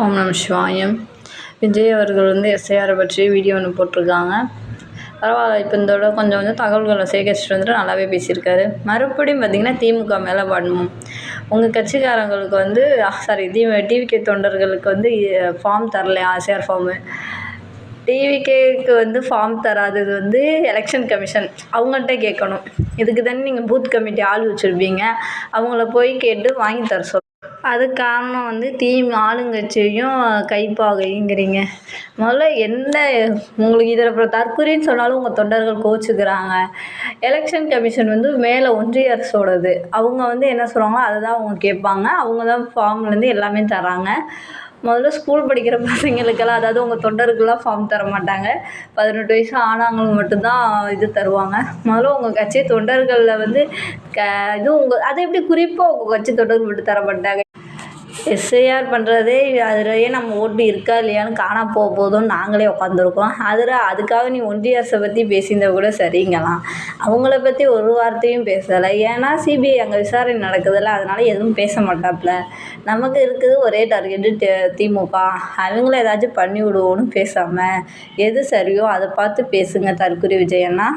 ஓம் நம சிவாயம். விஜய் அவர்கள் எஸ்ஐஆரை பற்றி வீடியோ ஒன்று போட்டிருக்காங்க. பரவாயில்ல, இப்போ இந்த தடவை கொஞ்சம் கொஞ்சம் தகவல்களை சேகரிச்சுட்டு வந்துட்டு நல்லாவே பேசியிருக்காரு. மறுபடியும் பார்த்திங்கன்னா திமுக மேலே பண்ணணும். உங்கள் கட்சிக்காரங்களுக்கு டிவிகே தொண்டர்களுக்கு ஃபார்ம் தரலையா, எஸ்ஐஆர் ஃபார்மு. டிவிகேக்கு ஃபார்ம் தராதது எலெக்ஷன் கமிஷன் அவங்கள்ட்ட கேட்கணும். இதுக்கு தானே நீங்கள் பூத் கமிட்டி ஆள் வச்சுருப்பீங்க. அவங்கள போய் கேட்டு வாங்கி தர சொல்லுங்கள். அதுக்கு காரணம் ஆளுங்கட்சியும் கைப்பாகைங்கிறீங்க. முதல்ல என்ன உங்களுக்கு இதில் அப்புறம் தற்கொலைன்னு சொன்னாலும் உங்கள் தொண்டர்கள் கோச்சுக்கிறாங்க. எலெக்ஷன் கமிஷன் மேலே ஒன்றிய அரசோடது. அவங்க என்ன சொல்கிறாங்களோ அதை தான் அவங்க கேட்பாங்க. அவங்க தான் ஃபார்ம்லேருந்து எல்லாமே தராங்க. முதல்ல ஸ்கூல் படிக்கிற பசங்களுக்கெல்லாம், அதாவது உங்கள் தொண்டருக்கெல்லாம் ஃபார்ம் தர மாட்டாங்க. 18 வயசு ஆனவங்களுக்கு மட்டும்தான் இது தருவாங்க. முதல்ல உங்கள் கட்சி தொண்டர்களில் அதை எப்படி குறிப்பாக உங்கள் கட்சி தொண்டர்கள் மட்டும் தர மாட்டாங்க? எஸ்ஐஆர் பண்ணுறதே அதிலேயே நம்ம ஓட்டு இருக்கா இல்லையான்னு காணாம போகுதுன்னு நாங்களே உட்காந்துருக்கோம். அதுக்காக நீ ஒன்றிய அரசை பற்றி பேசியிருந்தா கூட சரிங்களாம். அவங்கள பற்றி ஒரு வார்த்தையும் பேசலை. ஏன்னா சிபிஐ அங்கே விசாரணை நடக்குதுல்ல, அதனால் எதுவும் பேச மாட்டாப்புல. நமக்கு இருக்குது ஒரே டார்கெட்டு திமுக. அவங்கள ஏதாச்சும் பண்ணி விடுவோன்னு பேசாமல் எது சரியோ அதை பார்த்து பேசுங்க தற்கொலை விஜயன்னா.